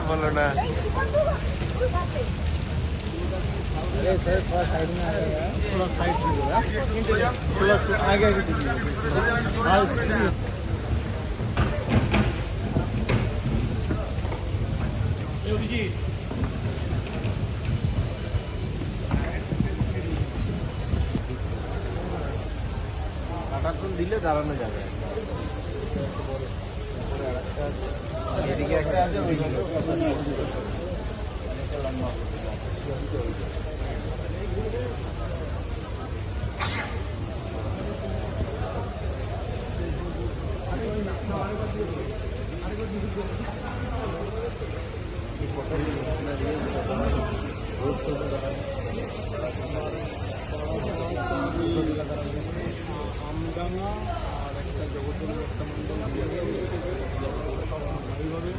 बोलो ना। अरे सर थोड़ा साइड में आ जाएगा, थोड़ा साइड दीजिएगा, थोड़ा आगे आगे दीजिएगा। কাটাতুন দিলে দাঁড়ানো যাবে। এদিকে একটা আছে, আমডাঙ্গা আর একটা জগদ্দল একটা মন্ডল এইভাবে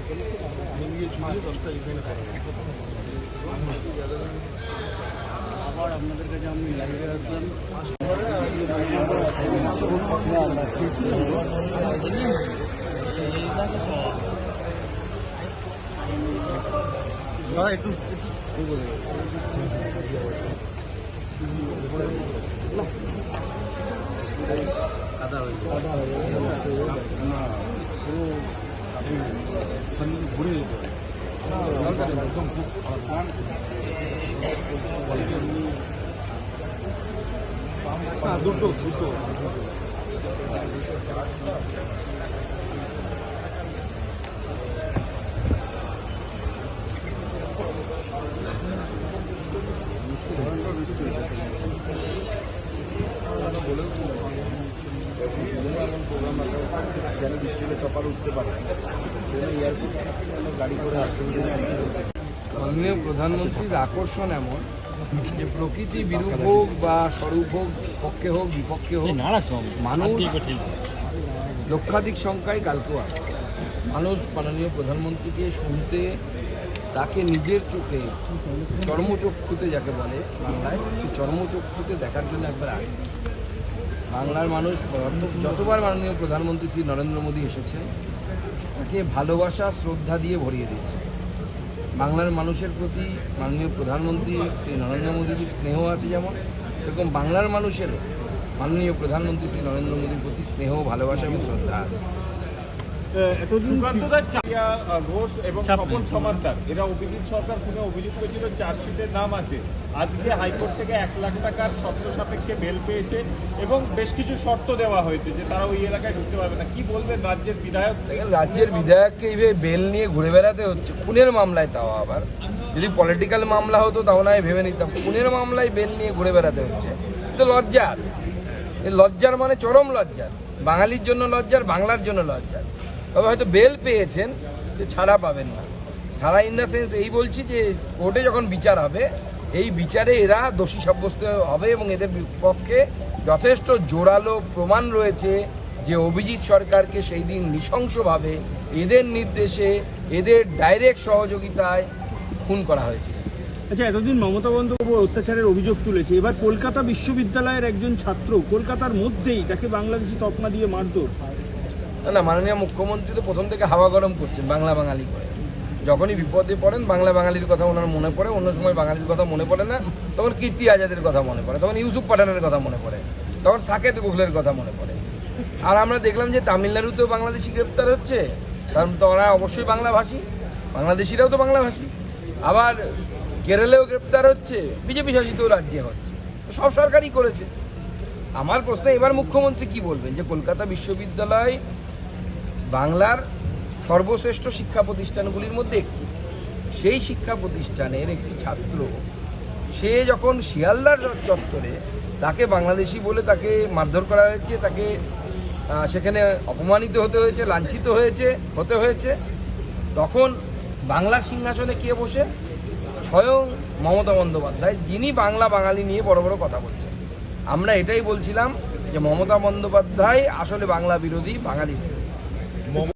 ভেঙে ছুঁড়িয়ে 10টা ইভেন্ট করা আবার আপনাদের কাছে আমি লাইভে আসলাম। একটু কাদা হয়ে ঘুরে যেতে একদম খুব দুটো যেন বৃষ্টিতে চপার উঠতে পারে, গাড়ি করে আসতে। মাননীয় প্রধানমন্ত্রীর আকর্ষণ এমন যে প্রকৃতি বিরূপ হোক বা স্বরূপ হোক, পক্ষে হোক বিপক্ষে হোক, মানুষ লক্ষাধিক সংখ্যায় কালকেও আসে। মানুষ মাননীয় প্রধানমন্ত্রীকে শুনতে, তাকে নিজের চোখে চর্মচক্ষুতে যাকে বলে বাংলায়, চর্মচক্ষুতে দেখার জন্য একবার আসে। বাংলার মানুষ যতবার মাননীয় প্রধানমন্ত্রী শ্রী নরেন্দ্র মোদী এসেছেন, তাকে ভালোবাসা শ্রদ্ধা দিয়ে ভরিয়ে দিয়েছে। বাংলার মানুষের প্রতি মাননীয় প্রধানমন্ত্রী শ্রী নরেন্দ্র মোদীর স্নেহ আছে যেমন, সেরকম বাংলার মানুষেরও মাননীয় প্রধানমন্ত্রী শ্রী নরেন্দ্র মোদীর প্রতি স্নেহ, ভালোবাসা এবং শ্রদ্ধা আছে। ঘোষ এবং স্বপন সমাদ্দার এরা অভিজিৎ সরকার খুনে অভিযোগ করেছিল, চার্জশিটের নাম আছে। আজকে হাইকোর্ট থেকে 1 লাখ টাকার শর্ত সাপেক্ষে বেল পেয়েছে এবং বেশ কিছু শর্ত দেওয়া হয়েছে যে তারা ওই এলাকায় ঢুকতে পারবে না। কি বলবেন রাজ্যের বিধায়ক? রাজ্যের বিধায়ককে এইভাবে বেল নিয়ে ঘুরে বেড়াতে হচ্ছে, খুনের মামলায়। তাও আবার যদি পলিটিক্যাল মামলা হতো তাও নয় ভেবে নিতাম, খুনের মামলায় বেল নিয়ে ঘুরে বেড়াতে হচ্ছে। তো লজ্জার, এই লজ্জার মানে চরম লজ্জার, বাঙালির জন্য লজ্জার, বাংলার জন্য লজ্জার। তবে হয়তো বেল পেয়েছেন, যে ছাড়া পাবেন না। ছাড়া ইন দ্য সেন্স এই বলছি যে কোর্টে যখন বিচার হবে, এই বিচারে এরা দোষী সাব্যস্ত হবে এবং এদের পক্ষে যথেষ্ট জোরালো প্রমাণ রয়েছে যে অভিজিৎ সরকারকে সেই দিন নৃশংসভাবে এদের নির্দেশে, এদের ডাইরেক্ট সহযোগিতায় খুন করা হয়েছে। আচ্ছা, এতদিন মমতা বন্দ্যোপাধ্যায় অত্যাচারের অভিযোগ তুলেছে, এবার কলকাতা বিশ্ববিদ্যালয়ের একজন ছাত্র কলকাতার মধ্যেই তাকে বাংলাদেশি তকমা দিয়ে মারধর। না, মাননীয় মুখ্যমন্ত্রী তো প্রথম থেকে হাওয়া গরম করছেন বাংলা বাঙালি করে। যখনই বিপদে পড়েন বাংলা বাঙালির কথা ওনার মনে পড়ে, অন্য সময় বাঙালির কথা মনে পড়ে না। তখন কীর্তি আজাদের কথা মনে পড়ে, তখন ইউসুফ পাঠানের কথা মনে পড়ে, তখন সাকেত গোখলের কথা মনে পড়ে। আর আমরা দেখলাম যে তামিলনাড়ুতেও বাংলাদেশি গ্রেপ্তার হচ্ছে, কারণ তো ওরা অবশ্যই বাংলাভাষী, বাংলাদেশিরাও তো বাংলাভাষী। আবার কেরলেও গ্রেপ্তার হচ্ছে, বিজেপি শাসিত রাজ্যে হচ্ছে, সব সরকারই করেছে। আমার প্রশ্ন, এবার মুখ্যমন্ত্রী কি বলবেন যে কলকাতা বিশ্ববিদ্যালয় বাংলার সর্বশ্রেষ্ঠ শিক্ষা প্রতিষ্ঠানগুলির মধ্যে একটি, সেই শিক্ষা প্রতিষ্ঠানের একটি ছাত্র, সে যখন শিয়ালদার চত্বরে তাকে বাংলাদেশি বলে তাকে মারধর করা হয়েছে, তাকে সেখানে অপমানিত হতে হয়েছে, লাঞ্ছিত হতে হয়েছে, তখন বাংলার সিংহাসনে কে বসে? স্বয়ং মমতা বন্দ্যোপাধ্যায়, যিনি বাংলা বাঙালি নিয়ে বড় বড় কথা বলছেন। আমরা এটাই বলছিলাম যে মমতা বন্দ্যোপাধ্যায় আসলে বাংলা বিরোধী, বাঙালি বিরোধী।